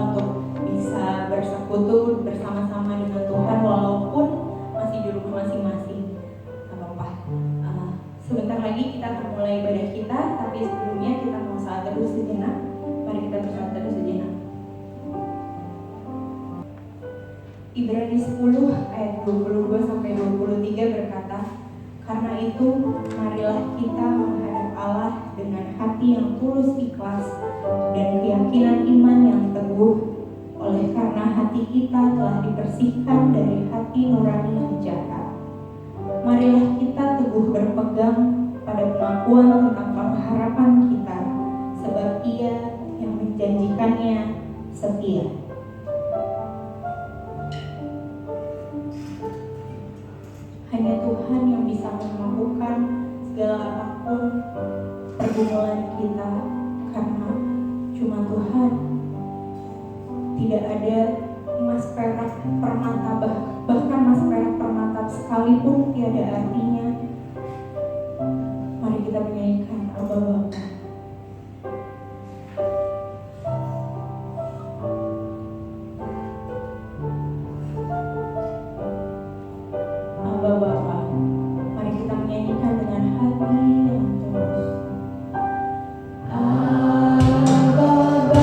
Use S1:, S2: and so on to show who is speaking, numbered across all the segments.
S1: untuk bisa bersekutu bersama-sama dengan Tuhan walaupun masih di rumah masing-masing. Gak apa-apa. Sebentar lagi kita akan mulai ibadah kita, tapi sebelumnya kita mau saat teduh sejenak. Mari kita bersaat teduh sejenak. Ibrani 10 ayat 22 sampai 23 berkata, "Karena itu marilah kita menghadap Allah dengan hati yang tulus ikhlas dan keyakinan iman yang teguh, oleh karena hati kita telah dibersihkan dari hati nurani yang jahat. Marilah kita teguh berpegang pada pengakuan tentang pengharapan kita, sebab Ia yang menjanjikannya setia." Hanya Tuhan yang bisa memampukan segala apapun pergumulan kita, karena cuma Tuhan. Tidak ada emas perak permata, bahkan emas perak permata sekalipun tiada artinya. Mari kita menyanyikan Abba Bapa. Abba Bapa, mari kita menyanyikan dengan hati yang tulus. Abba Bapa,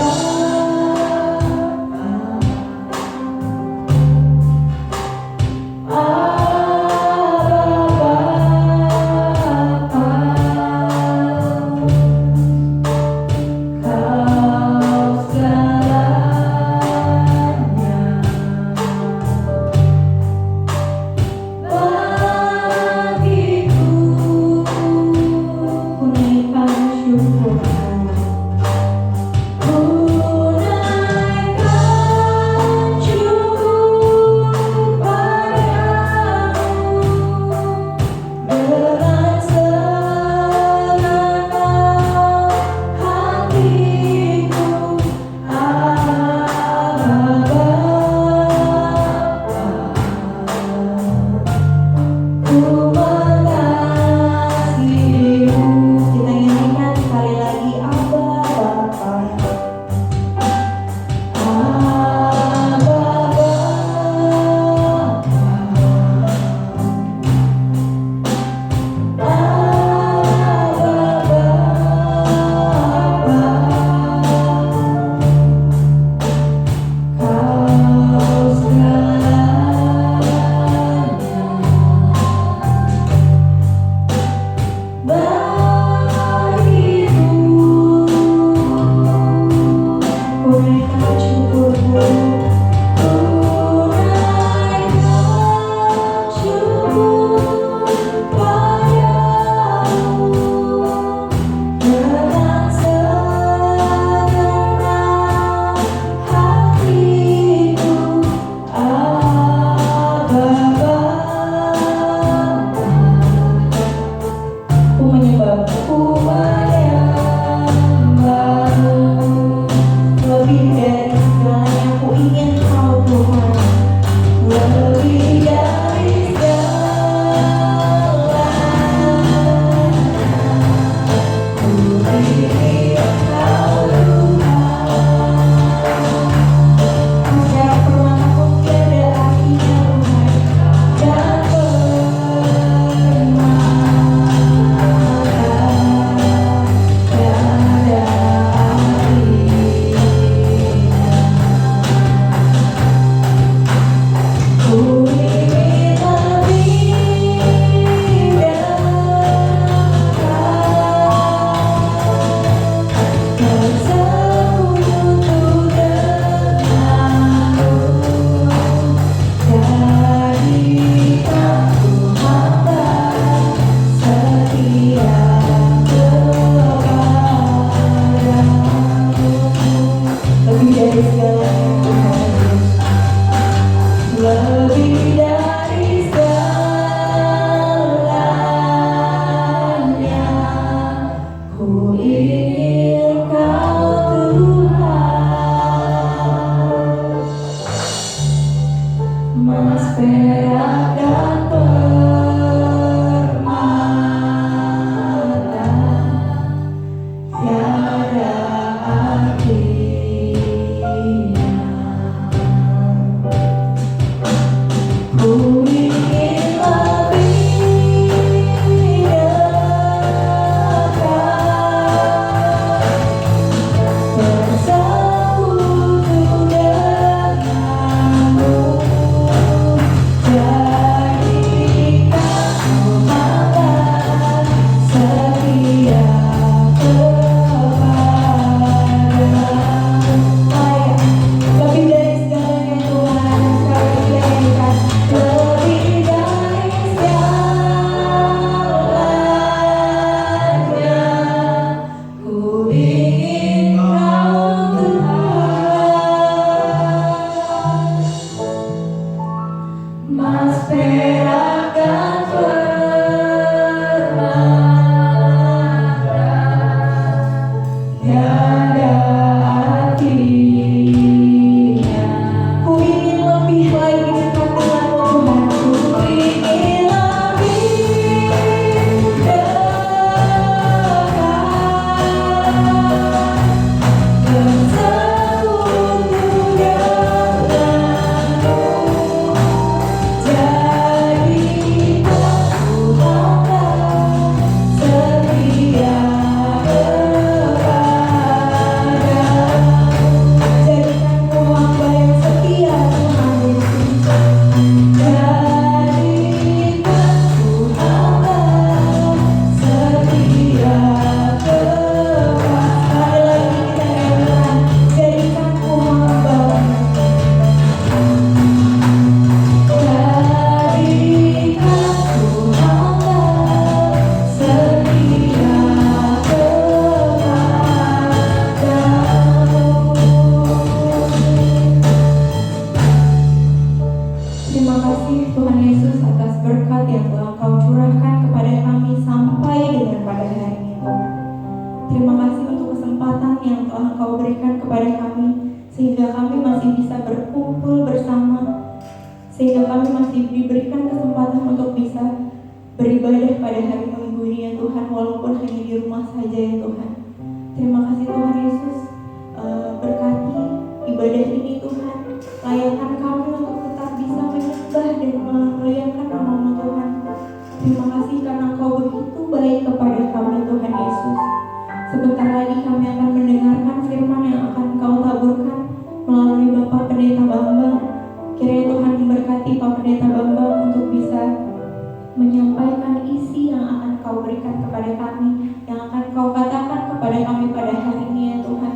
S1: menyampaikan isi yang akan Kau berikan kepada kami, yang akan Kau katakan kepada kami pada hari ini ya Tuhan.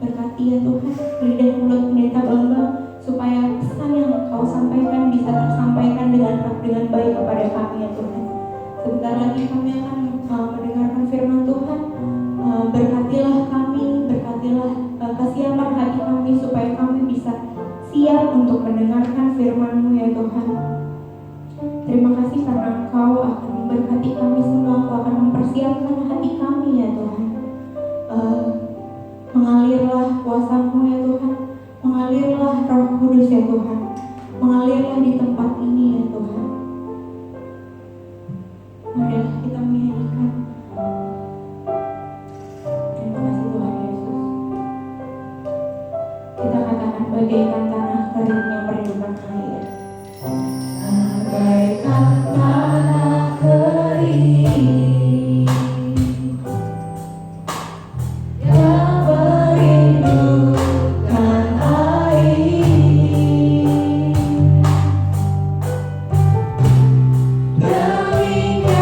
S1: Berkati ya Tuhan lidah mulut pendeta Bambang, supaya pesan yang Kau sampaikan bisa tersampaikan dengan baik kepada kami ya Tuhan. Sebentar lagi kami akan mendengarkan firman Tuhan. Berkatilah kami, berkatilah kesiapan hati kami supaya kami bisa siap untuk mendengarkan firman-Mu ya Tuhan. Terima kasih karena Engkau akan memberkati kami semua. Engkau akan mempersiapkan hati kami ya Tuhan. Mengalirlah kuasa-Mu ya Tuhan. Mengalirlah Roh Kudus ya Tuhan. Mengalirlah di tempat ini ya Tuhan. Marilah kita menyanyikan. Terima kasih Tuhan Yesus. Kita katakan bagaikan tanah kering yang merindukan air. Bagaikan tanah kering yang merindukan air,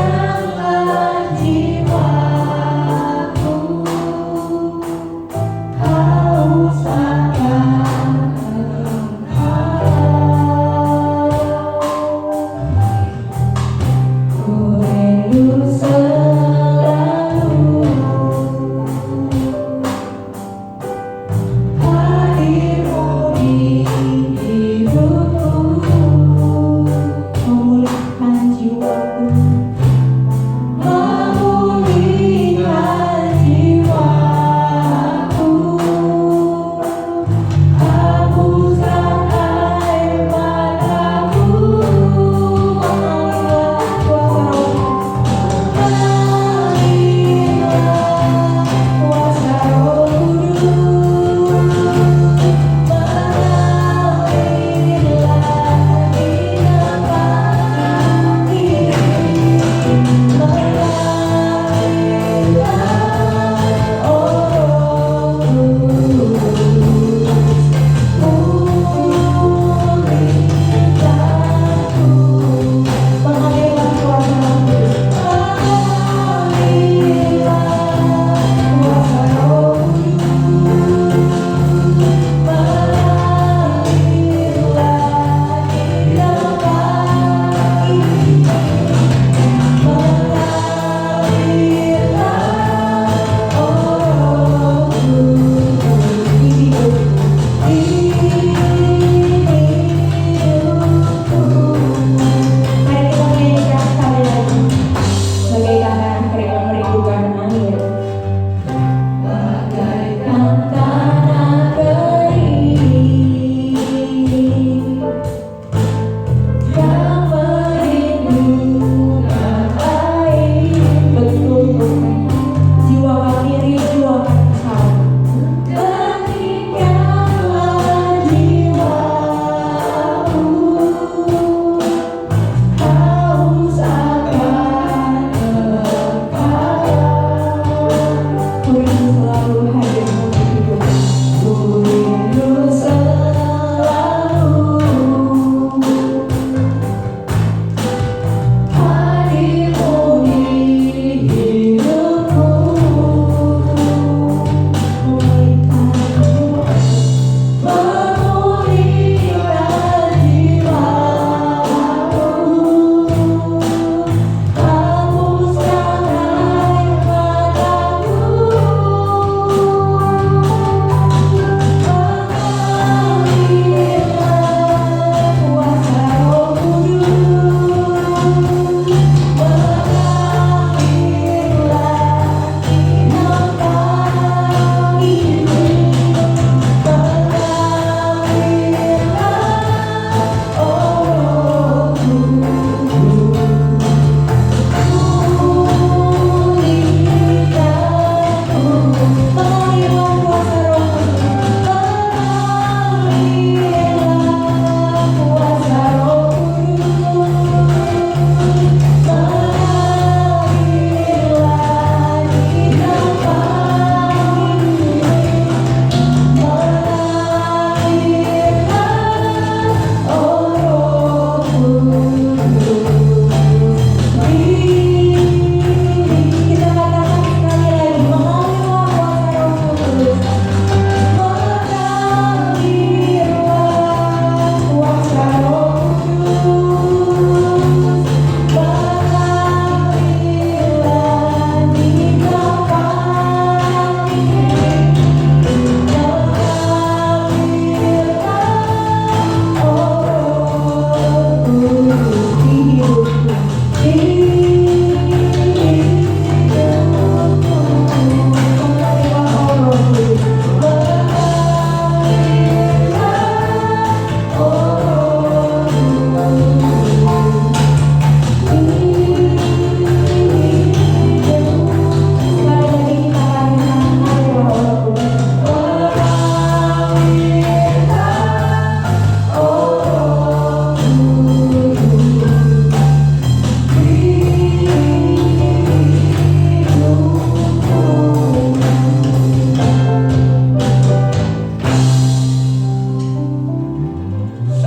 S1: demikianlah jiwaku haus akan Engkau.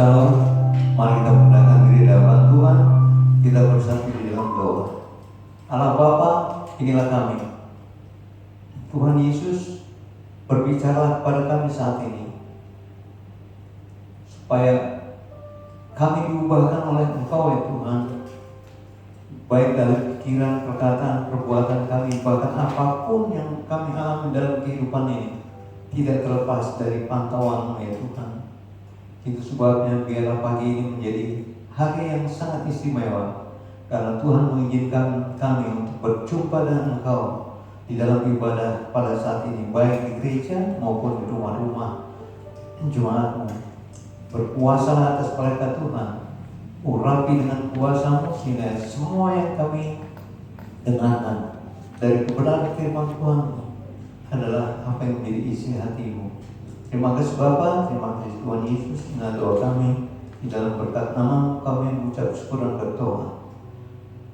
S2: Shalom. Mari kita menggunakan diri dalam Tuhan. Kita bersatu di dalam doa. Allah Bapa, inilah kami. Tuhan Yesus, berbicara kepada kami saat ini, supaya kami diubahkan oleh Engkau ya Tuhan, baik dalam pikiran, perkataan, perbuatan kami, bahkan apapun yang kami alami dalam kehidupan ini, tidak terlepas dari pantauan ya Tuhan. Itu sebabnya biarlah pagi ini menjadi hari yang sangat istimewa, karena Tuhan mengizinkan kami untuk berjumpa dengan Engkau di dalam ibadah pada saat ini, baik di gereja maupun di rumah-rumah jemaat-Mu. Berkuasalah atas mereka Tuhan, urapi dengan kuasa-Mu sehingga semua yang kami dengarkan dari kebenaran firman Tuhan adalah apa yang menjadi isi hati-Mu. Terima kasih Bapa, terima kasih Tuhan Yesus. Inilah doa kami di dalam berkat nama kami mengucap syukur dan berdoa.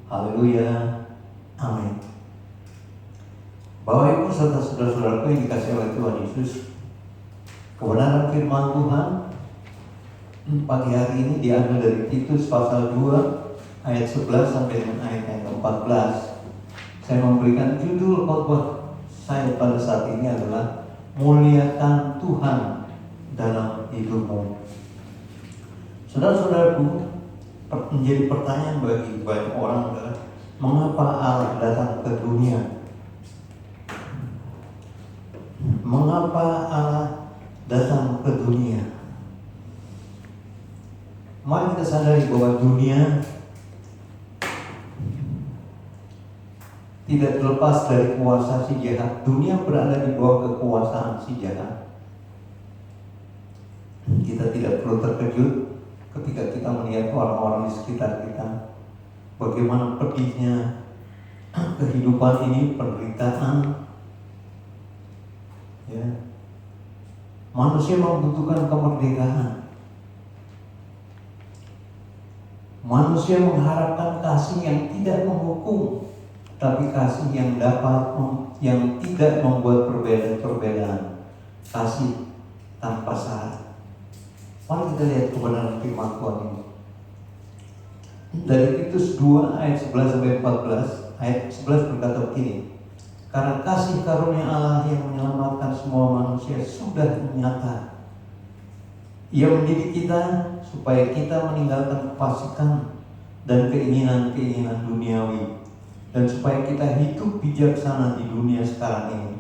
S2: Haleluya, amin. Bapak Ibu serta saudara-saudaraku yang dikasihi oleh Tuhan Yesus, kebenaran firman Tuhan pagi hari ini diambil dari Titus pasal 2 ayat 11 sampai dengan ayat yang ke-14. Saya memberikan judul khotbah saya pada saat ini adalah muliakan Tuhan dalam hidupmu. Saudara-saudaraku, menjadi pertanyaan bagi banyak orang adalah mengapa Allah datang ke dunia? Mengapa Allah datang ke dunia? Mari kita sadari bahwa dunia tidak terlepas dari kuasa si jahat. Dunia berada di bawah kekuasaan si jahat. Kita tidak perlu terkejut ketika kita melihat orang-orang di sekitar kita, bagaimana pedihnya kehidupan ini, penderitaan. Ya. Manusia membutuhkan kemerdekaan. Manusia mengharapkan kasih yang tidak menghukum, tapi kasih yang yang tidak membuat perbedaan. Kasih tanpa syarat. Mari kita lihat kebenaran firman Tuhan ini. Dari Titus 2 ayat 11 sampai 14, ayat 11 berkata begini: karena kasih karunia Allah yang menyelamatkan semua manusia sudah nyata. Ia mendidik kita supaya kita meninggalkan kefasikan dan keinginan-keinginan duniawi, dan supaya kita hidup bijaksana di dunia sekarang ini,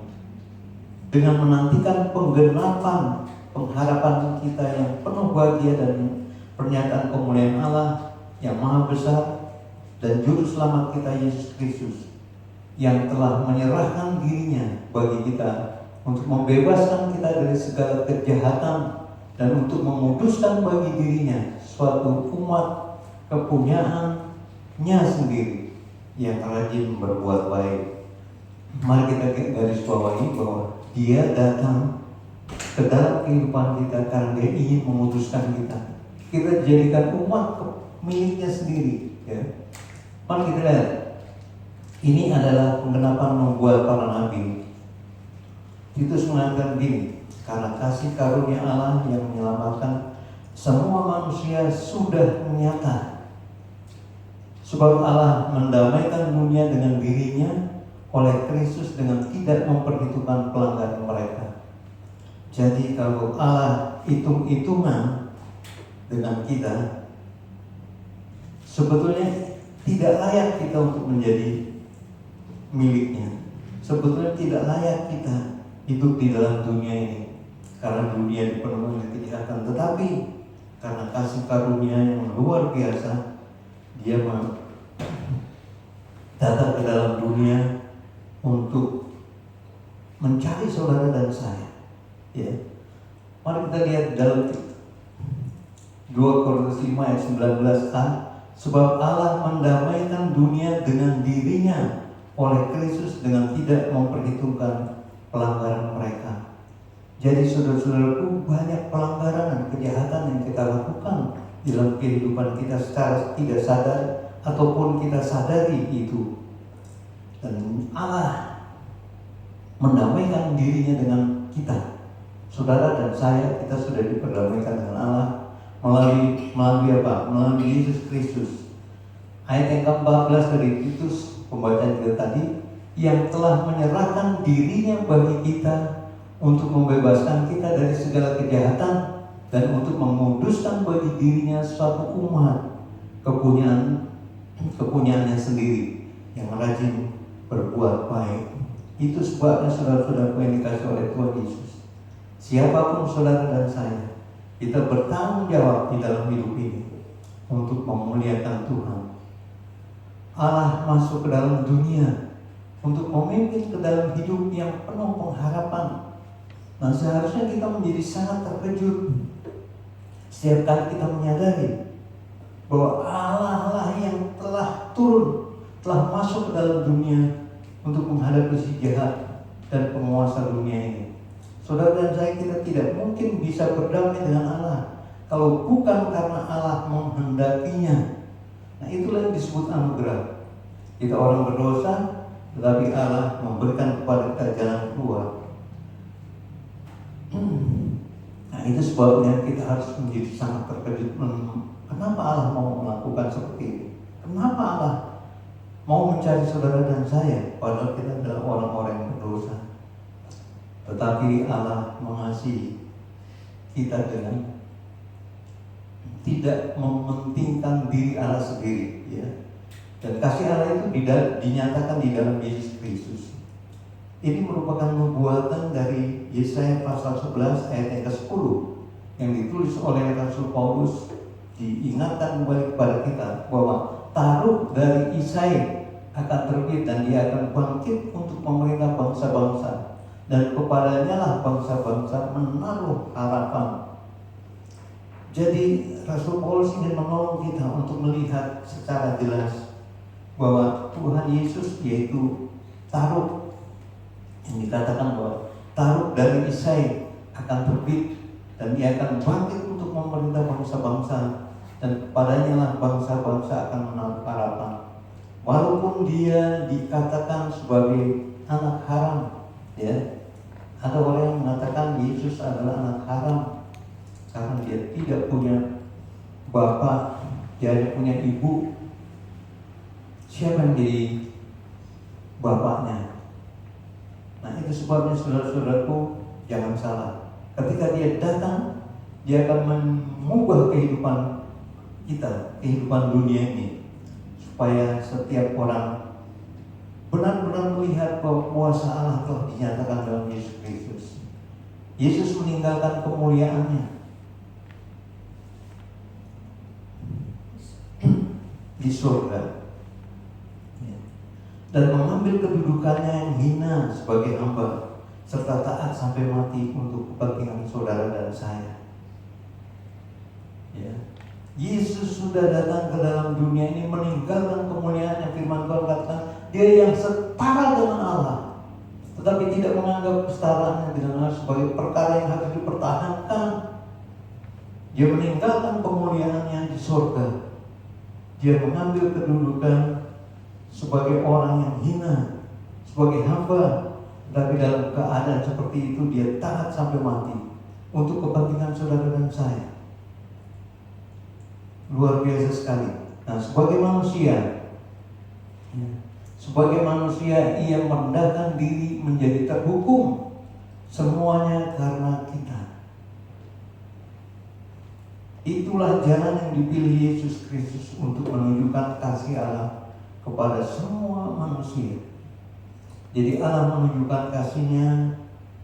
S2: dengan menantikan penggenapan pengharapan kita yang penuh bahagia dan pernyataan kemuliaan Allah yang maha besar dan juru selamat kita Yesus Kristus, yang telah menyerahkan dirinya bagi kita untuk membebaskan kita dari segala kejahatan dan untuk menguduskan bagi dirinya suatu umat kepunyaannya sendiri yang rajin berbuat baik. Mari kita garis bawahi bahwa Dia datang ke dalam kehidupan kita karena Dia ingin menguduskan kita. Kita dijadikan umat miliknya sendiri. Ya. Mari kita lihat. Ini adalah penggenapan membuat para nabi. Titus mengatakan begini: karena kasih karunia Allah yang menyelamatkan semua manusia sudah nyata. Sebab Allah mendamaikan dunia dengan dirinya oleh Kristus dengan tidak memperhitungkan pelanggaran mereka. Jadi kalau Allah hitung-hitungan dengan kita, sebetulnya tidak layak kita untuk menjadi miliknya. Sebetulnya tidak layak kita hidup di dalam dunia ini, karena dunia dipenuhi oleh kejahatan. Tetapi karena kasih karunia yang luar biasa, Dia datang ke dalam dunia untuk mencari saudara dan saya. Ya. Mari kita lihat dalam 2 Korintus 5 ayat 19a, sebab Allah mendamaikan dunia dengan dirinya oleh Kristus dengan tidak memperhitungkan pelanggaran mereka. Jadi saudara-saudaraku, banyak pelanggaran dan kejahatan yang kita lakukan dalam kehidupan kita secara tidak sadar ataupun kita sadari itu. Dan Allah mendamaikan dirinya dengan kita. Saudara dan saya, kita sudah diperdamaikan dengan Allah melalui apa? Melalui Yesus Kristus. Ayat yang ke-14 dari Titus pembacaan kita tadi, yang telah menyerahkan dirinya bagi kita untuk membebaskan kita dari segala kejahatan dan untuk menguduskan bagi dirinya suatu umat kepunyaannya sendiri yang rajin berbuat baik. Itu sebabnya saudara-saudaraku yang dikasihi oleh Tuhan Yesus, siapapun saudara dan saya, kita bertanggung jawab di dalam hidup ini untuk memuliakan Tuhan. Allah masuk ke dalam dunia untuk memimpin ke dalam hidup yang penuh pengharapan. Nah, seharusnya kita menjadi sangat terkejut setiap kali kita menyadari bahwa Allah yang telah turun, telah masuk ke dalam dunia untuk menghadapi si jahat dan penguasa dunia ini. Saudara dan saya, kita tidak mungkin bisa berdamai dengan Allah kalau bukan karena Allah menghendakinya. Nah, itulah yang disebut anugerah. Kita orang berdosa, tetapi Allah memberikan kepada kita jalan keluar. Nah, itu sebabnya kita harus menjadi sangat terkejut. Kenapa Allah mau melakukan seperti ini? Kenapa Allah mau mencari saudara dan saya, padahal kita adalah orang-orang yang berdosa? Tetapi Allah mengasihi kita dengan tidak mementingkan diri Allah sendiri, ya. Dan kasih Allah itu dinyatakan di dalam Yesus Kristus. Ini merupakan nubuatan dari Yesaya pasal 11 ayat yang ke-10 yang ditulis oleh Rasul Paulus, diingatkan kembali kepada kita bahwa taruh dari Isai akan terbit dan dia akan bangkit untuk memerintah bangsa-bangsa, dan kepadanya lah bangsa-bangsa menaruh harapan. Jadi Rasul Paulus ingin menolong kita untuk melihat secara jelas bahwa Tuhan Yesus yaitu taruh, yang dikatakan bahwa taruh dari Isai akan terbit dan dia akan bangkit untuk memerintah bangsa-bangsa, dan kepadanya lah bangsa-bangsa akan menaruh harapan. Walaupun dia dikatakan sebagai anak haram, ya, ada orang yang mengatakan Yesus adalah anak haram karena dia tidak punya bapak, dia hanya punya ibu. Siapa yang jadi bapaknya? Nah, itu sebabnya saudara-saudaraku, jangan salah. Ketika dia datang, dia akan mengubah kehidupan kita, kehidupan dunia ini, supaya setiap orang benar-benar melihat bahwa kuasa Allah telah dinyatakan dalam Yesus Kristus. Yesus meninggalkan kemuliaannya di surga dan mengambil kedudukannya yang hina sebagai hamba, serta taat sampai mati untuk kepentingan saudara dan saya. Ya. Yesus sudah datang ke dalam dunia ini meninggalkan kemuliaan yang firman Tuhan katakan dia yang setara dengan Allah, tetapi tidak menganggap kesetaraannya dengan Allah sebagai perkara yang harus dipertahankan. Dia meninggalkan kemuliaannya di surga. Dia mengambil kedudukan sebagai orang yang hina, sebagai hamba, tapi dalam keadaan seperti itu dia taat sampai mati untuk kepentingan saudara dan saya. Luar biasa sekali. Nah, sebagai manusia ia merendahkan diri menjadi terhukum, semuanya karena kita. Itulah jalan yang dipilih Yesus Kristus untuk menunjukkan kasih Allah kepada semua manusia. Jadi Allah menunjukkan kasih-Nya,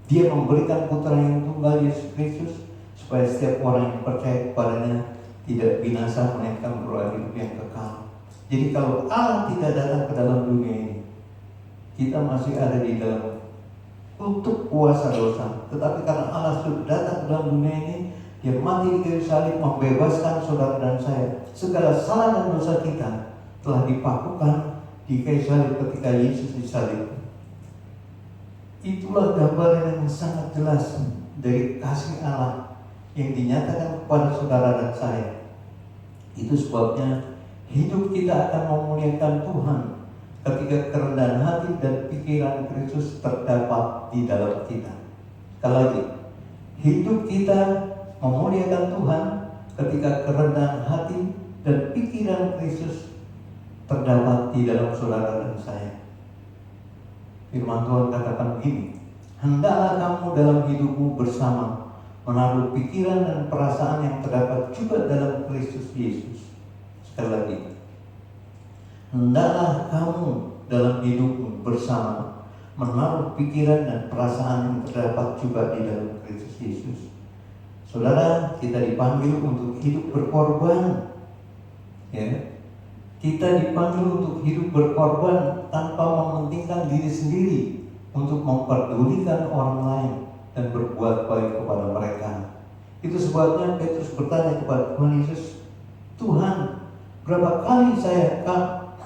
S2: Dia memberikan putra yang tunggal Yesus Kristus supaya setiap orang yang percaya kepadanya tidak binasa melainkan beroleh hidup yang kekal. Jadi kalau Allah tidak datang ke dalam dunia ini, kita masih ada di dalam untuk kuasa dosa. Tetapi karena Allah sudah datang ke dalam dunia ini, Dia mati di kayu salib membebaskan saudara dan saya. Segala salah dan dosa kita telah dipakukan di kayu salib ketika Yesus disalib. Itulah gambaran yang sangat jelas dari kasih Allah yang dinyatakan kepada saudara dan saya. Itu sebabnya hidup kita akan memuliakan Tuhan ketika kerendahan hati dan pikiran Kristus terdapat di dalam kita. Sekali lagi, hidup kita memuliakan Tuhan ketika kerendahan hati dan pikiran Kristus terdapat di dalam saudara dan saya. Firman Tuhan katakan begini, hendaklah kamu dalam hidupmu bersama menaruh pikiran dan perasaan yang terdapat juga dalam Kristus Yesus. Sekali lagi, hendaklah kamu dalam hidupmu bersama menaruh pikiran dan perasaan yang terdapat juga di dalam Kristus Yesus. Saudara, kita dipanggil untuk hidup berkorban, ya. Kita dipanggil untuk hidup berkorban tanpa mementingkan diri sendiri, untuk memperdulikan orang lain dan berbuat baik kepada mereka. Itu sebabnya Petrus bertanya kepada Tuhan Yesus, Tuhan, berapa kali saya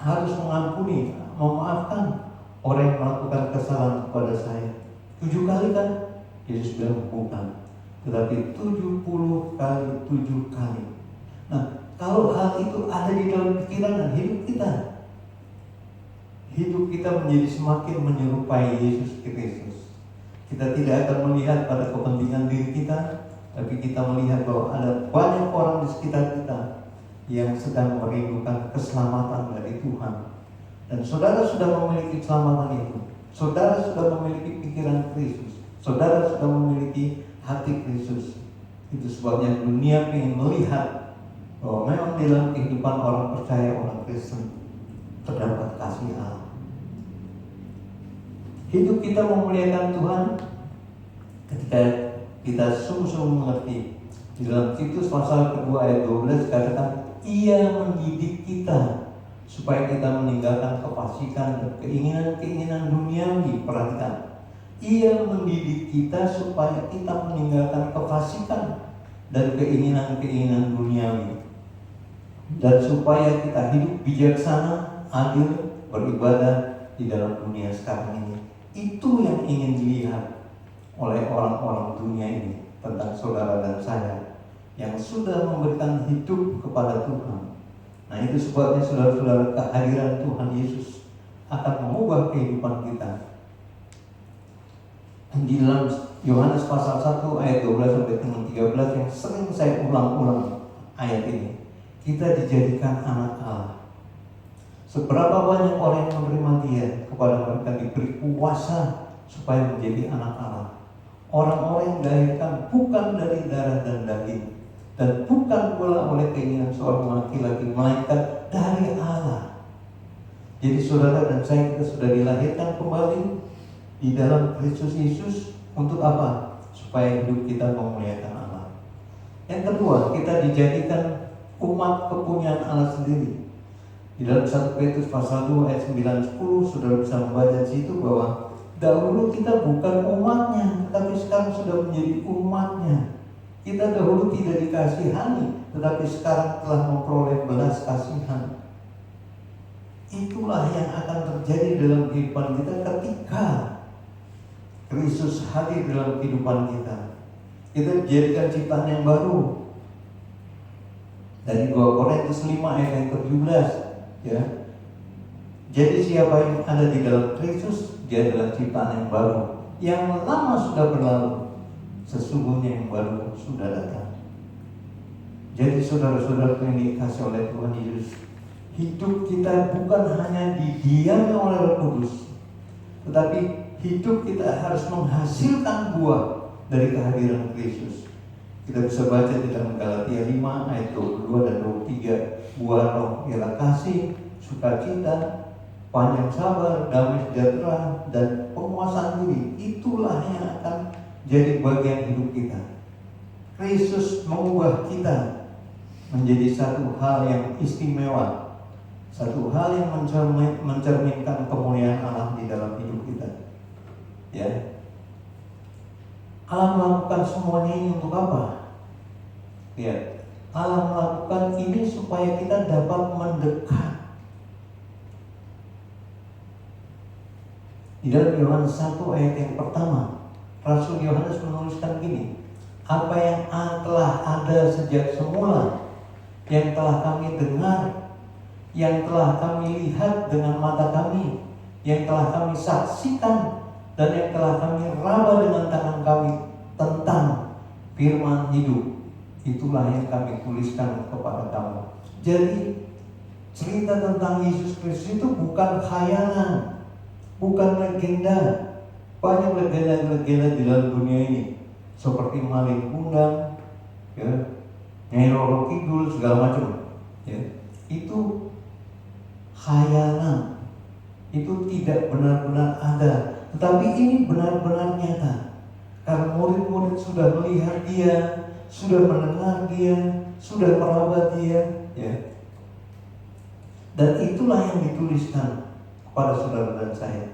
S2: harus mengampuni, memaafkan orang yang melakukan kesalahan kepada saya? 7 kali kan? Yesus bilang bukan, tetapi 70 kali 7 kali. Nah, kalau hal itu ada di dalam pikiran dan hidup kita menjadi semakin menyerupai Yesus Kristus. Kita tidak akan melihat pada kepentingan diri kita, tapi kita melihat bahwa ada banyak orang di sekitar kita yang sedang merindukan keselamatan dari Tuhan. Dan saudara sudah memiliki keselamatan itu. Saudara sudah memiliki pikiran Kristus. Saudara sudah memiliki hati Kristus. Itu sebabnya dunia ingin melihat bahwa memang di dalam kehidupan orang percaya, orang Kristen terdapat kasih Allah. Hidup kita memuliakan Tuhan ketika kita sungguh-sungguh mengerti. Di dalam Titus pasal kedua ayat 12 katakan, Ia mendidik kita supaya kita meninggalkan kefasikan dan keinginan-keinginan duniawi. Perhatikan, Ia mendidik kita supaya kita meninggalkan kefasikan dan keinginan-keinginan duniawi, dan supaya kita hidup bijaksana, adil, beribadah di dalam dunia sekarang ini. Itu yang ingin dilihat oleh orang-orang dunia ini tentang saudara dan saya yang sudah memberikan hidup kepada Tuhan. Nah, itu sebabnya saudara-saudara, kehadiran Tuhan Yesus akan mengubah kehidupan kita. Di dalam Yohanes pasal 1 ayat 12 sampai dengan 13 yang sering saya ulang-ulang ayat ini, kita dijadikan anak Allah. Seberapa banyak orang yang menerima Dia, kepada mereka diberi kuasa supaya menjadi anak Allah. Orang-orang yang dilahirkan bukan dari darah dan daging, dan bukan pula oleh keinginan seorang laki-laki, melainkan dari Allah. Jadi saudara dan saya, kita sudah dilahirkan kembali di dalam Kristus Yesus. Untuk apa? Supaya hidup kita memuliakan Allah. Yang kedua, kita dijadikan umat kepunyaan Allah sendiri. Di dalam 1 Petrus pasal 2 ayat 9-10, saudara bisa membaca di situ bahwa dahulu kita bukan umatnya, tetapi sekarang sudah menjadi umatnya. Kita dahulu tidak dikasihani, tetapi sekarang telah memperoleh belas kasihan. Itulah yang akan terjadi dalam kehidupan kita ketika Kristus hadir dalam kehidupan kita. Kita dijadikan ciptaan yang baru. Dari 2 Korintus 5 ayat yang ke-17, ya. Jadi siapa yang ada di dalam Kristus, dia adalah ciptaan yang baru. Yang lama sudah berlalu, sesungguhnya yang baru sudah datang. Jadi saudara-saudara yang dikasih oleh Tuhan Yesus, hidup kita bukan hanya didiami oleh Roh Kudus, tetapi hidup kita harus menghasilkan buah dari kehadiran Kristus. Kita bisa baca di dalam Galatia 5 ayat 22 dan 23, buah roh ialah kasih, sukacita, panjang sabar, damai sejahtera, dan penguasaan diri. Itulah yang akan jadi bagian hidup kita. Kristus mengubah kita menjadi satu hal yang istimewa, satu hal yang mencerminkan kemuliaan Allah di dalam hidup kita. Ya, Allah melakukan semuanya ini untuk apa? Ya, Allah melakukan ini supaya kita dapat mendekat. Di dalam Yohanes 1 ayat yang pertama, Rasul Yohanes menuliskan gini, apa yang telah ada sejak semula, yang telah kami dengar, yang telah kami lihat dengan mata kami, yang telah kami saksikan, dan yang telah kami raba dengan tangan kami tentang firman hidup Itulah yang kami tuliskan kepada kamu. Jadi cerita tentang Yesus Kristus itu bukan khayalan, bukan legenda. Banyak legenda-legenda di dalam dunia ini, seperti maling kundang, ya, Nyai Roro Kidul, segala macam, ya. Itu khayalan, itu tidak benar-benar ada. Tetapi ini benar-benar nyata, karena murid-murid sudah melihat dia, sudah mendengar dia, sudah meraba dia, ya. Dan itulah yang dituliskan kepada saudara dan saya.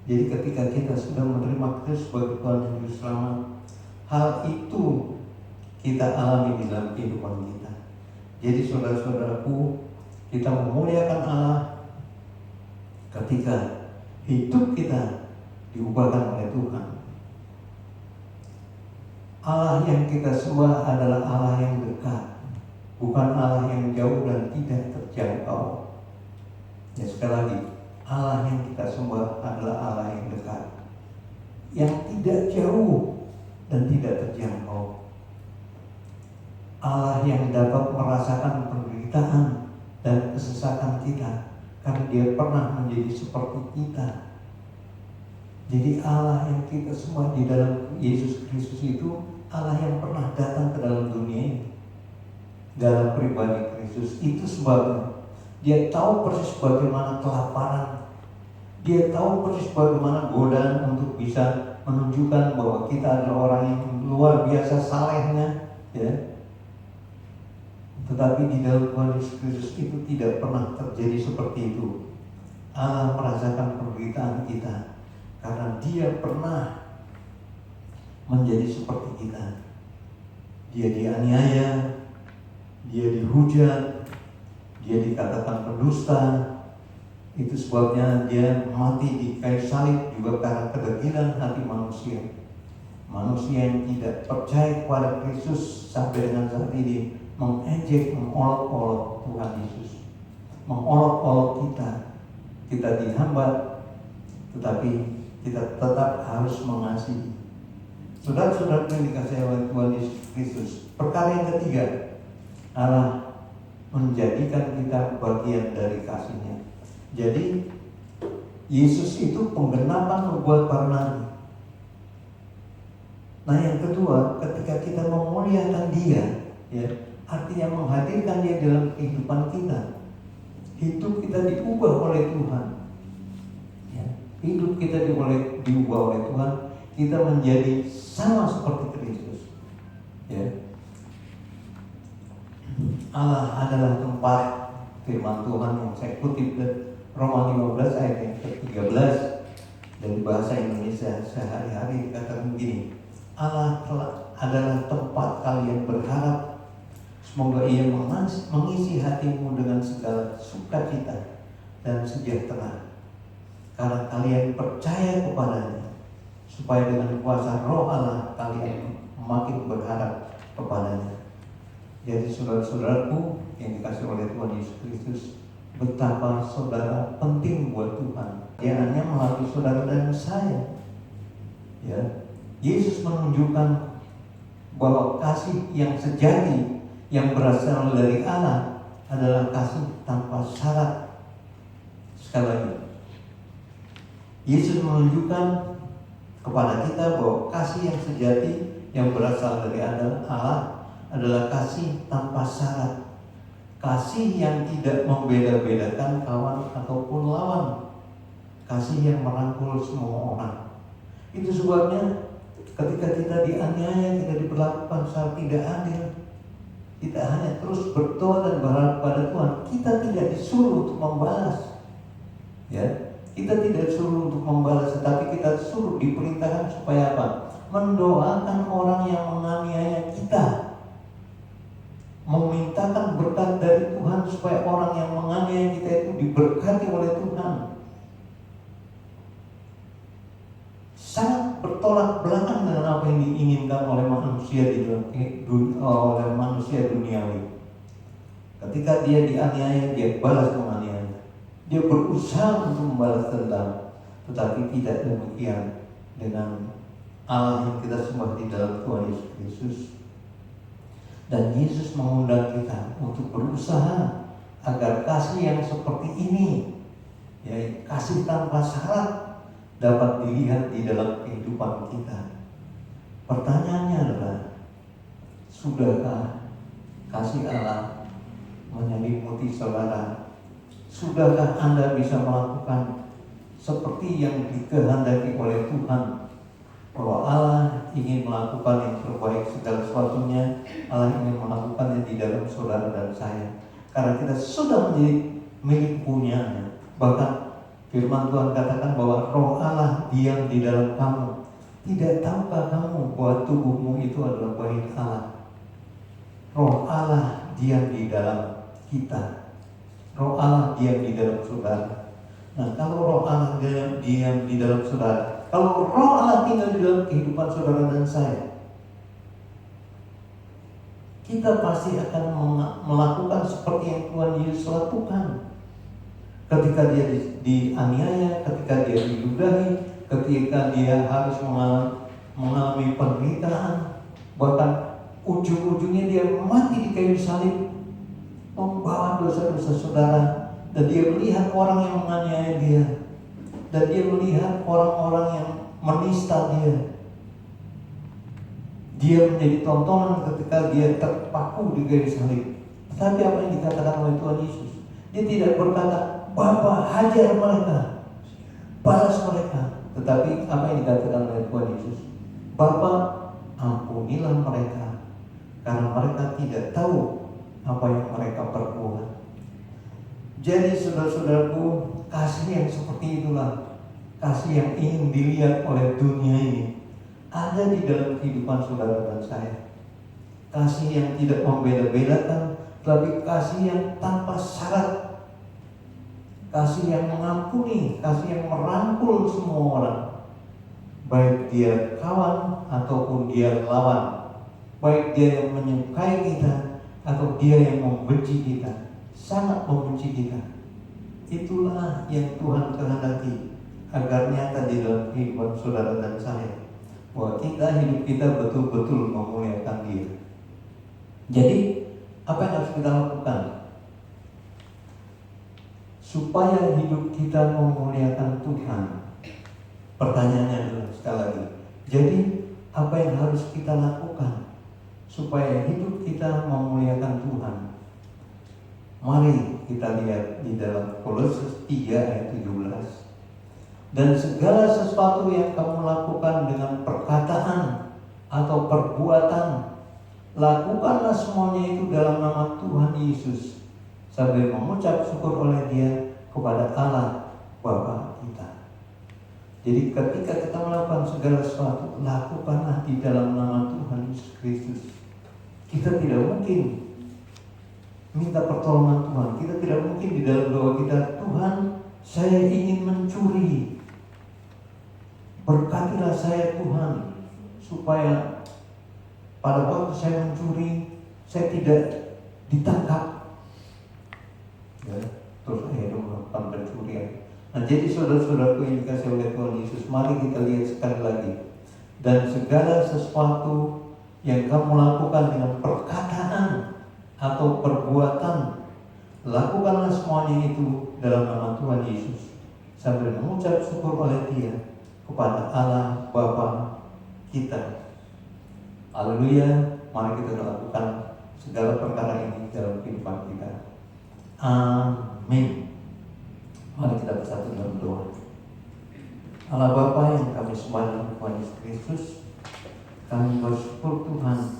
S2: Jadi ketika kita sudah menerima Kristus sebagai Tuhan dan Juru Selamat, hal itu kita alami di dalam kehidupan kita. Jadi saudara-saudaraku, kita memuliakan Allah ketika hidup kita diubahkan oleh Tuhan. Allah yang kita sembah adalah Allah yang dekat, bukan Allah yang jauh dan tidak terjangkau. Ya, sekali lagi, Allah yang kita sembah adalah Allah yang dekat, yang tidak jauh dan tidak terjangkau. Allah yang dapat merasakan penderitaan dan kesesakan kita, karena dia pernah menjadi seperti kita. Jadi Allah yang kita sembah di dalam Yesus Kristus itu Allah yang pernah datang ke dalam dunia ini dalam pribadi Kristus. Itu sebabnya dia tahu persis bagaimana kelaparan, dia tahu persis bagaimana godaan untuk bisa menunjukkan bahwa kita adalah orang yang luar biasa salehnya, ya. Tetapi di dalam Tuhan Yesus Kristus itu tidak pernah terjadi seperti itu. Allah merasakan penderitaan kita karena dia pernah menjadi seperti kita. Dia dianiaya, dia dihujat, dia dikatakan pendusta. Itu sebabnya dia mati di kayu salib juga karena kedegilan hati manusia. Manusia yang tidak percaya kepada Kristus sampai dengan saat ini mengejek, mengolok-olok Tuhan Yesus, mengolok-olok kita. Kita dihambat, tetapi kita tetap harus mengasihi. Saudara-saudara yang dikasihi oleh Tuhan Yesus Kristus, perkara yang ketiga, Allah menjadikan kita bagian dari kasih-Nya. Jadi Yesus itu penggenapan nubuat para nabi. Nah, yang kedua, ketika kita memuliakan Dia, ya, artinya menghadirkan Dia dalam kehidupan kita. Hidup kita diubah oleh Tuhan, ya. Hidup kita diubah oleh Tuhan. Kita menjadi sama seperti Kristus, ya. Allah adalah tempat, firman Tuhan yang saya kutip dari Roma 15 ayat yang ke-13 dari bahasa Indonesia sehari-hari, dikatakan begini: Allah adalah tempat kalian berharap. Semoga Ia mengisi hatimu dengan segala sukacita dan sejahtera, karena kalian percaya kepada-Nya, supaya dengan kuasa Roh Allah kalian makin berharap kepada-Nya. Jadi saudara-saudaraku yang dikasihi oleh Tuhan Yesus Kristus, betapa saudara penting buat Tuhan. Dia hanya melalui saudara dan saya, ya. Yesus menunjukkan bahwa kasih yang sejati yang berasal dari Allah adalah kasih tanpa syarat. Sekali lagi, Yesus menunjukkan kepada kita bahwa kasih yang sejati yang berasal dari Allah adalah kasih tanpa syarat. Kasih yang tidak membeda-bedakan kawan ataupun lawan. Kasih yang merangkul semua orang. Itu sebabnya ketika kita dianiaya, kita diperlakukan secara tidak adil, kita hanya terus berdoa dan berharap pada Tuhan. Kita tidak disuruh untuk membalas, ya. Kita tidak disuruh untuk membalas, tetapi kita disuruh, diperintahkan supaya apa? Mendoakan orang yang menganiaya kita, memintakan berkat dari Tuhan supaya orang yang menganiaya kita itu diberkati oleh Tuhan. Sangat bertolak belakang dengan apa yang diinginkan oleh manusia oleh manusia duniawi. Ketika dia dianiaya, dia balas menganiaya. Dia berusaha untuk membalas dendam, tetapi tidak demikian dengan Allah yang kita sembah di dalam Tuhan Yesus Kristus. Dan Yesus mengundang kita untuk berusaha agar kasih yang seperti ini, ya, kasih tanpa syarat, dapat dilihat di dalam kehidupan kita. Pertanyaannya adalah, sudahkah kasih Allah menyelimuti saudara? Sudahkah Anda bisa melakukan seperti yang dikehendaki oleh Tuhan? Bahwa Allah ingin melakukan yang terbaik segala sesuatunya, Allah ingin melakukannya di dalam saudara dan saya. Karena kita sudah menjadi milik punyanya. Bahkan firman Tuhan katakan bahwa Roh Allah diam di dalam kamu. Tidak tahukah kamu bahwa tubuhmu itu adalah bait Allah? Roh Allah diam di dalam kita. Roh Allah diam di dalam saudara. Nah, kalau Roh Allah diam di dalam saudara, kalau Roh Allah tinggal di dalam kehidupan saudara dan saya, kita pasti akan melakukan seperti yang Tuhan Yesus lakukan. Ketika dia dianiaya, ketika dia diludahi, ketika dia harus mengalami penderitaan, bahkan ujung-ujungnya dia mati di kayu salib, membawa dosa-dosa saudara. Dan dia melihat orang yang menganiaya dia, dan dia melihat orang-orang yang menista dia. Dia menjadi tontonan ketika dia terpaku di kayu salib. Tetapi apa yang dikatakan oleh Tuhan Yesus? Dia tidak berkata, Bapa, hajar mereka, balas mereka. Tetapi apa yang dikatakan oleh Tuhan Yesus? Bapa, ampunilah mereka, karena mereka tidak tahu apa yang mereka perbuat. Jadi saudara-saudaraku, kasih yang seperti itulah kasih yang ingin dilihat oleh dunia ini, ada di dalam kehidupan saudara dan saya. Kasih yang tidak membeda-bedakan, tapi kasih yang tanpa syarat. Kasih yang mengampuni, kasih yang merangkul semua orang, baik dia kawan ataupun dia lawan, baik dia yang menyukai kita atau dia yang membenci kita, sangat membenci kita. Itulah yang Tuhan kehendaki agar nyata di dalam kehidupan saudara dan saya, bahwa hidup kita betul-betul memuliakan Dia. Jadi apa yang harus kita lakukan supaya hidup kita memuliakan Tuhan? Pertanyaannya adalah sekali lagi, jadi apa yang harus kita lakukan supaya hidup kita memuliakan Tuhan? Mari kita lihat di dalam Kolose 3 ayat 17. Dan segala sesuatu yang kamu lakukan dengan perkataan atau perbuatan, lakukanlah semuanya itu dalam nama Tuhan Yesus, sambil mengucap syukur oleh Dia kepada Allah Bapa kita. Jadi ketika kita melakukan segala sesuatu, lakukanlah di dalam nama Tuhan Yesus Kristus. Kita tidak mungkin minta pertolongan Tuhan. Kita tidak mungkin di dalam doa kita, Tuhan, saya ingin mencuri, berkatilah saya Tuhan, supaya pada waktu saya mencuri, saya tidak ditangkap, ya, terus akhirnya melakukan pencurian. Nah, jadi saudara-saudaraku yang dikasih oleh Tuhan Yesus, mari kita lihat sekali lagi. Dan segala sesuatu yang kamu lakukan dengan perkataan atau perbuatan, lakukanlah semuanya itu dalam nama Tuhan Yesus, sambil mengucap syukur oleh Dia kepada Allah Bapa kita. Haleluya. Mari kita lakukan segala perkara ini dalam kehidupan kita. Amin. Mari kita bersatu dalam doa. Allah Bapa yang kami sembah dalam Tuhan Yesus Kristus, kami bersyukur Tuhan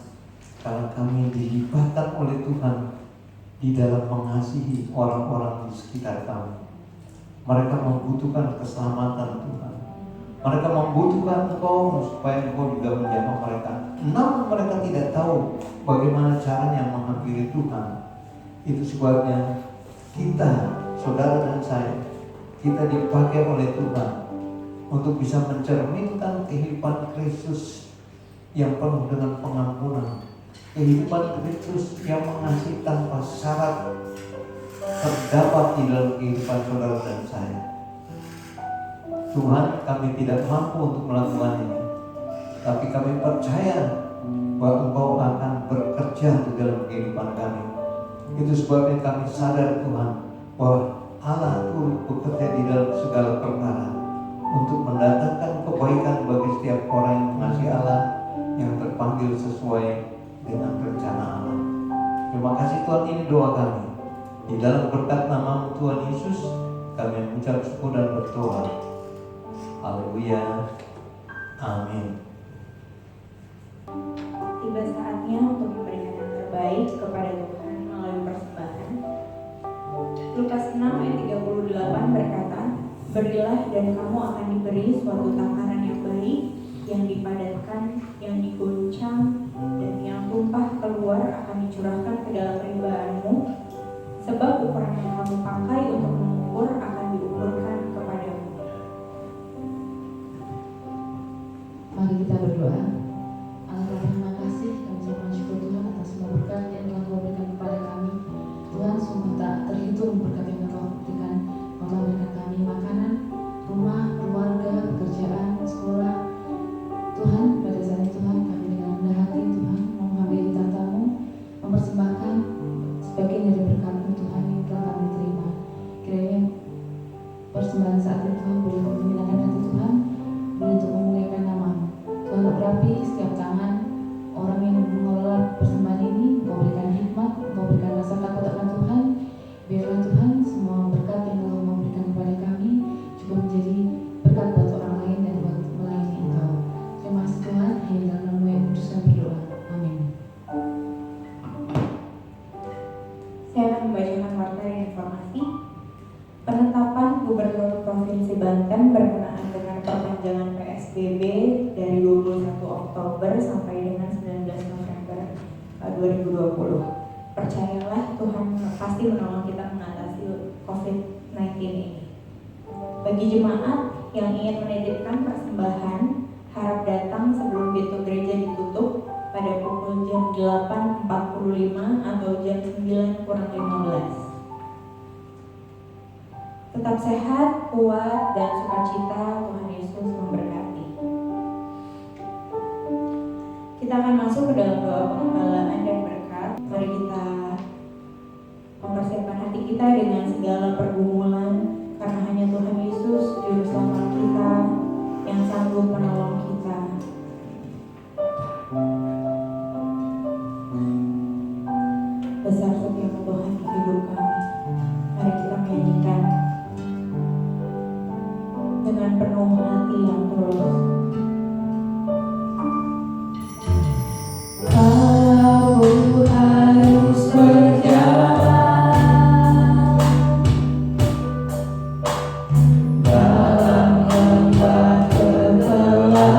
S2: karena kami dilibatkan oleh Tuhan di dalam mengasihi orang-orang di sekitar kami. Mereka membutuhkan keselamatan Tuhan. Mereka membutuhkan Engkau supaya Engkau juga menjamah mereka. Namun mereka tidak tahu bagaimana caranya menghampiri Tuhan. Itu sebabnya kita, saudara dan saya, kita dipakai oleh Tuhan untuk bisa mencerminkan kehidupan Kristus yang penuh dengan pengampunan, kehidupan Kristus yang mengasihi tanpa syarat terdapat di dalam kehidupan saudara dan saya. Tuhan, kami tidak mampu untuk melakukan ini, tapi kami percaya bahwa Engkau akan bekerja di dalam kehidupan kami. Itu sebabnya kami sadar Tuhan bahwa Allah turut bekerja di dalam segala perkara untuk mendatangkan kebaikan bagi setiap orang yang mengasihi Allah, yang terpanggil sesuai dengan rencana Allah. Terima kasih Tuhan, ini doa kami. Di dalam berkat nama Tuhan Yesus kami mengucap syukur dan berdoa. Haleluya. Amin.
S1: Tiba saatnya untuk memberikan yang terbaik kepada Tuhan melalui persembahan. Lukas 6 ayat 38 berkata, "Berilah dan kamu akan diberi suatu takaran yang baik, yang dipadatkan, yang diguncang, dan yang tumpah keluar akan dicurahkan ke dalam rimbaanmu, sebab ukuran yang kamu pakai untuk mengukur akan diukurkan kepadamu."
S3: Mari kita berdoa. Allah, terima kasih, kami sangat bersyukur Tuhan atas semua berkat yang Tuhan Kau berikan kepada kami. Tuhan, sungguh tak terhitung berkat yang Kau berikan. Kau telah berikan kami makanan, rumah, keluarga, pekerjaan, sekolah. Tuhan, pada saat ini Tuhan, kami dengan rendah hati Tuhan menghampiri tatamu, mempersembahkan sebagian dari berkat-Mu Tuhan yang telah kami terima. Kiranya persembahan saat ini Tuhan boleh menyenangkan hati Tuhan, boleh untuk memuliakan nama-Mu. Tuhan, berapi setiap tangan orang yang mengelola persembahan ini, Kau berikan hikmat, Kau berikan rasa takut akan Tuhan. Biarlah Tuhan semua berkat yang Kau mau berikan kepada kami juga menjadi berkat buat orang lain dan buat melayani Engkau. Terima kasih Tuhan, hanya dalam nama yang kudus kami berdoa. Amin.
S1: Saya akan membacakan warta dan informasi. Penetapan Gubernur Provinsi Banten berkenaan dengan perpanjangan PSBB dari 21 Oktober sampai dengan 19 November 2020. Percayalah, Tuhan pasti menolong kita mengatasi COVID-19 ini. Bagi jemaat yang ingin menitipkan persembahan, harap datang sebelum pintu gereja ditutup pada pukul jam 8.45 atau jam 9:15. Tetap sehat, kuat, dan sukacita. Tuhan Yesus memberkati. Kita akan masuk ke dalam doa pengembalaan dan berkat. Mari kita mempersiapkan hati kita dengan segala pergumulan, karena hanya Tuhan Yesus, Juru Selamat kita, yang sanggup menolong kita. Besar setiap Tuhan di hidup kami. Mari kita menyanyikan dengan penuh hati yang tulus. Kau harus berjalan dalam lembah kegelapan.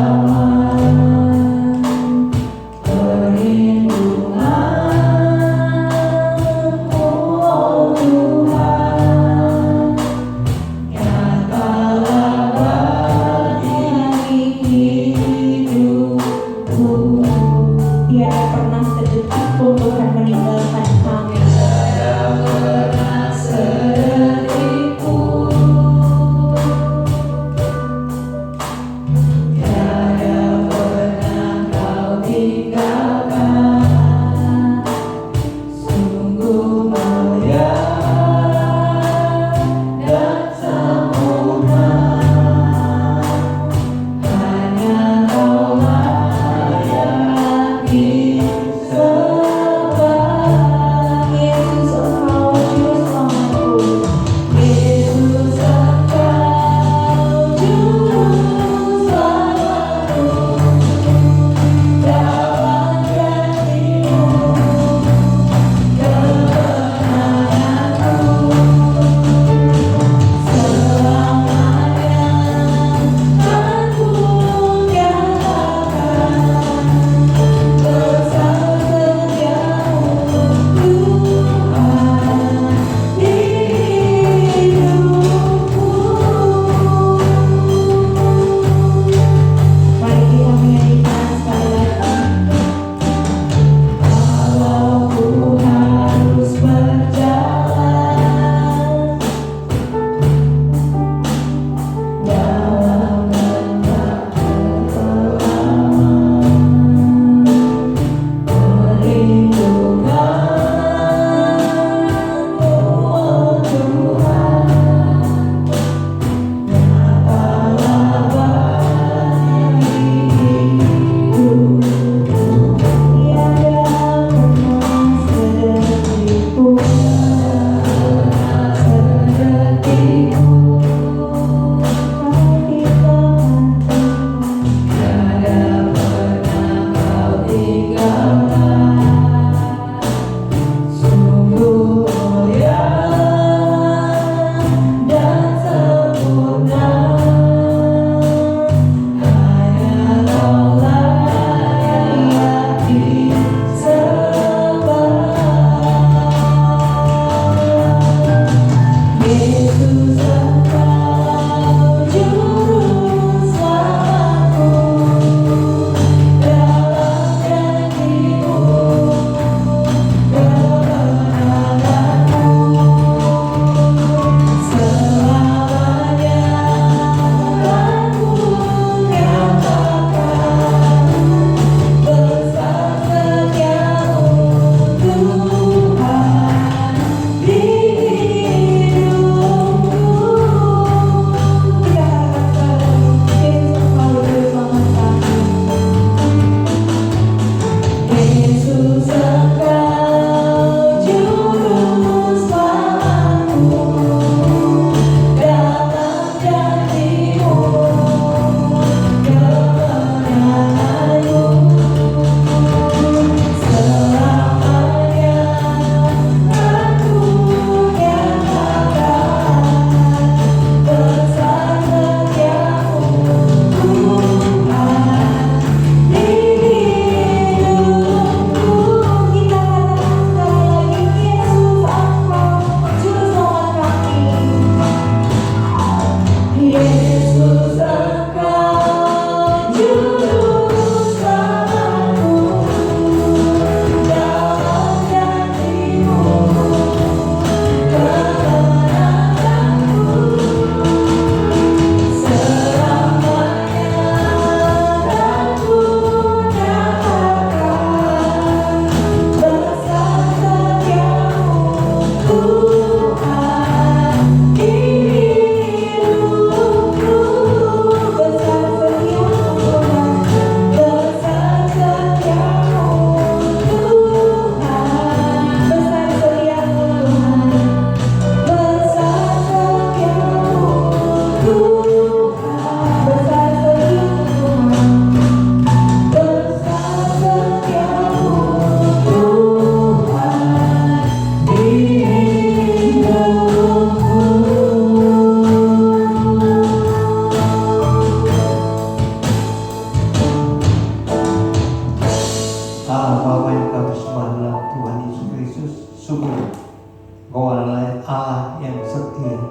S2: Engkau adalah Allah yang setia.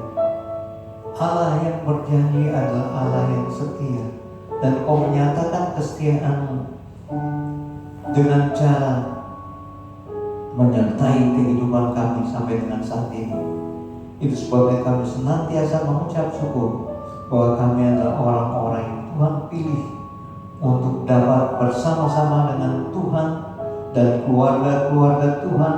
S2: Allah yang berjanji adalah Allah yang setia. Dan Engkau menyatakan kesetiaan-Mu dengan cara menyertai kehidupan kami sampai dengan saat ini. Itu sebabnya kami senantiasa mengucap syukur bahwa kami adalah orang-orang yang Tuhan pilih untuk dapat bersama-sama dengan Tuhan dan keluarga-keluarga Tuhan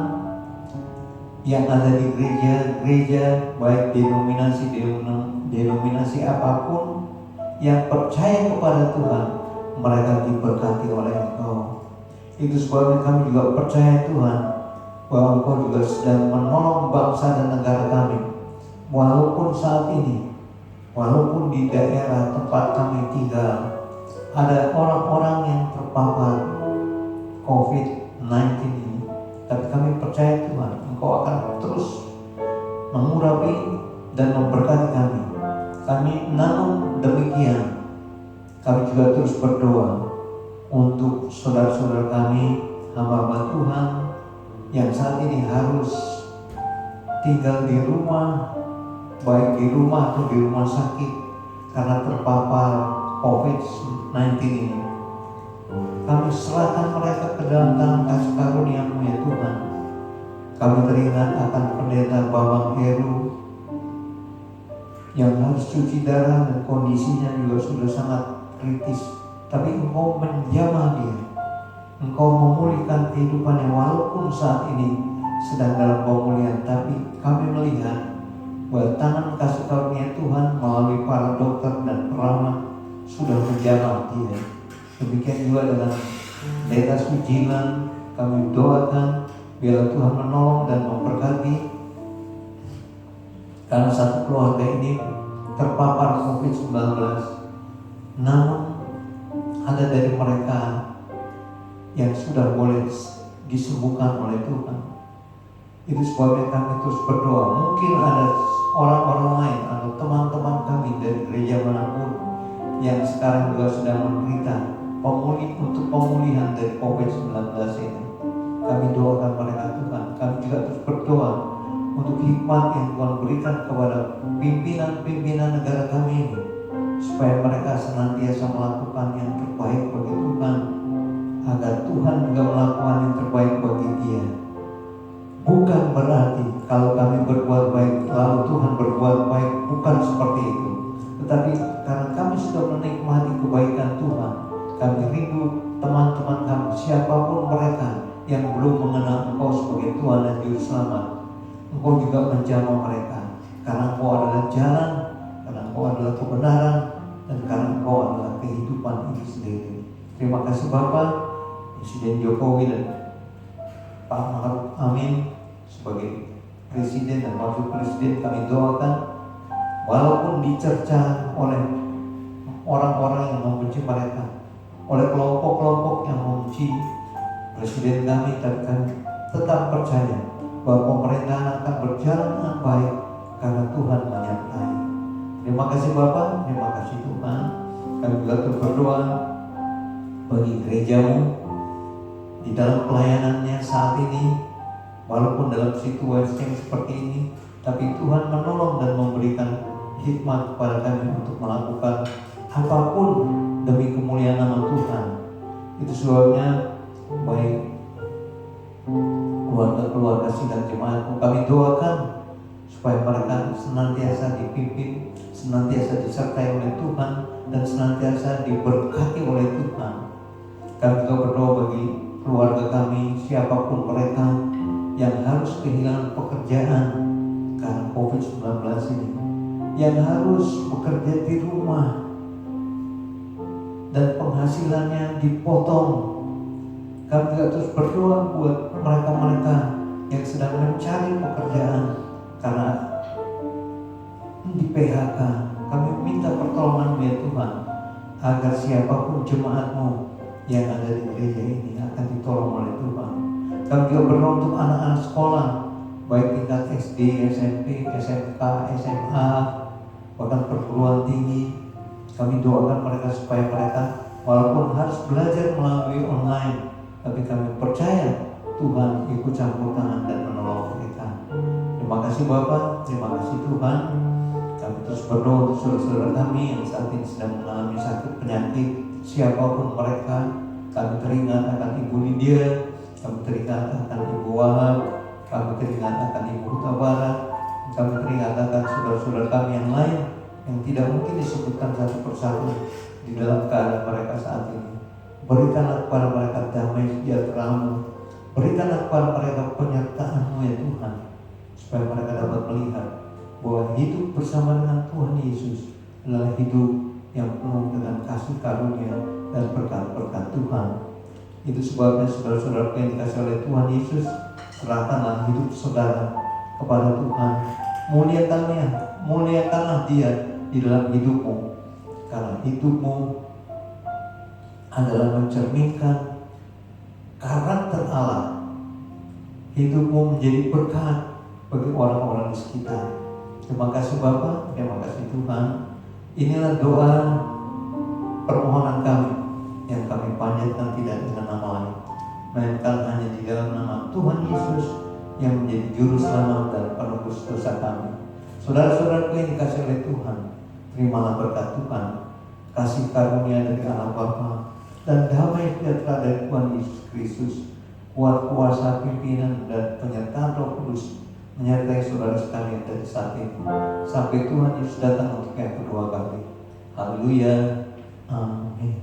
S2: yang ada di gereja-gereja, baik denominasi apapun, yang percaya kepada Tuhan, mereka diberkati oleh Engkau. Itu sebabnya kami juga percaya Tuhan bahwa Engkau juga sedang menolong bangsa dan negara kami. Walaupun saat ini, walaupun di daerah tempat kami tinggal ada orang-orang yang terpapar COVID-19 ini, tapi kami percaya Tuhan, Engkau akan terus mengurapi dan memberkati kami. Namun demikian, kami juga terus berdoa untuk saudara-saudara kami, hamba-hamba Tuhan yang saat ini harus tinggal di rumah, baik di rumah atau di rumah sakit karena terpapar COVID-19 ini. Kami serahkan mereka ke dalam tangan kasih karunia-Mu ya Tuhan. Kami teringat akan pendeta Bambang Heru yang harus cuci darah dan kondisinya juga sudah sangat kritis. Tapi Engkau menjamah dia. Engkau memulihkan kehidupannya walaupun saat ini sedang dalam pemulihan. Tapi kami melihat bahwa tangan kasih karunia Tuhan melalui para dokter dan perawat sudah menjamah dia. Demikian juga dengan Pendeta Sujilan, kami doakan biar Tuhan menolong dan memberkati, karena satu keluarga ini terpapar COVID-19. Namun ada dari mereka yang sudah boleh disembuhkan oleh Tuhan. Itu sebabnya kami terus berdoa. Mungkin ada orang-orang lain atau teman-teman kami dari gereja manapun yang sekarang juga sedang menderita untuk pemulihan dari COVID-19 ini. Kami doakan mereka Tuhan. Kami juga terus berdoa untuk hikmat yang Tuhan berikan kepada pimpinan-pimpinan negara kami ini, supaya mereka senantiasa melakukan yang terbaik bagi Tuhan, agar Tuhan juga melakukan yang terbaik bagi dia. Bukan berarti kalau kami berbuat baik lalu Tuhan berbuat baik, bukan seperti itu. Tetapi karena kami sudah menikmati kebaikan Tuhan, kami rindu teman-teman kami, siapapun mereka yang belum mengenal Engkau sebagai Tuhan dan Juru Selamat, Engkau juga menjamah mereka, karena Engkau adalah jalan, karena Engkau adalah kebenaran, dan karena Engkau adalah kehidupan itu sendiri. Terima kasih Bapak, Presiden Jokowi dan Pak Ma'ruf Amin sebagai Presiden dan Wakil Presiden. Kami doakan, walaupun dicerca oleh orang-orang yang membenci mereka, oleh kelompok-kelompok yang membenci Presiden kami, tapi kami tetap percaya bahwa pemerintahan akan berjalan dengan baik karena Tuhan menyertai. Terima kasih Bapak, terima kasih Tuhan. Kami juga terus berdoa bagi gereja-Mu di dalam pelayanannya saat ini, walaupun dalam situasi yang seperti ini, tapi Tuhan menolong dan memberikan hikmat kepada kami untuk melakukan apapun demi kemuliaan nama Tuhan. Itu sebabnya baik keluarga-keluarga sidang jemaat kami doakan supaya mereka senantiasa dipimpin, senantiasa disertai oleh Tuhan, dan senantiasa diberkati oleh Tuhan. Kami juga berdoa bagi keluarga kami, siapapun mereka yang harus kehilangan pekerjaan karena COVID-19 ini, yang harus bekerja di rumah dan penghasilannya dipotong. Kami juga terus berdoa buat mereka-mereka yang sedang mencari pekerjaan karena di PHK. Kami minta pertolongan ya Tuhan, agar siapapun jemaat-Mu yang ada di gereja ini akan ditolong oleh Tuhan. Kami juga berdoa untuk anak-anak sekolah, baik tingkat SD, SMP, SMK, SMA, bahkan perguruan tinggi. Kami doakan mereka supaya mereka walaupun harus belajar melalui online, tapi kami percaya Tuhan ikut campur tangan dan menolong mereka. Terima Terima kasih Bapak, terima kasih Tuhan. Kami terus berdoa untuk saudara-saudara kami yang saat ini sedang mengalami sakit penyakit, siapapun mereka. Kami teringat akan Ibu Lydia, kami teringat akan Ibu Wahab, kami teringat akan Ibu Hutabara, kami teringat akan saudara-saudara kami yang lain yang tidak mungkin disebutkan satu persatu di dalam keadaan mereka saat ini. Berikanlah kepada mereka damai sejahtera-Mu, berikanlah kepada mereka penyertaan-Mu ya Tuhan, supaya mereka dapat melihat bahwa hidup bersama dengan Tuhan Yesus adalah hidup yang penuh dengan kasih karunia dan berkat-berkat Tuhan. Itu sebabnya saudara-saudara yang dikasih oleh Tuhan Yesus, serahkanlah hidup saudara kepada Tuhan. Muliakanlah Dia di dalam hidupmu, karena hidupmu adalah mencerminkan karakter Allah. Hidupmu menjadi berkat bagi orang-orang di sekitar. Terima kasih Bapak, terima kasih Tuhan. Inilah doa permohonan kami yang kami panjatkan tidak dengan nama lain, melainkan hanya di dalam nama Tuhan Yesus yang menjadi juru selamat dan penebus dosa kami. Saudara-saudaraku yang dikasih oleh Tuhan, terimalah berkat Tuhan, kasih karunia dari Allah Bapa dan damai sejahtera dari Tuhan Yesus Kristus, kuat kuasa pimpinan dan penyertaan Roh Kudus menyertai saudara sekalian dari saat ini sampai Tuhan Yesus datang untuk yang kedua kali. Haleluya. Amin.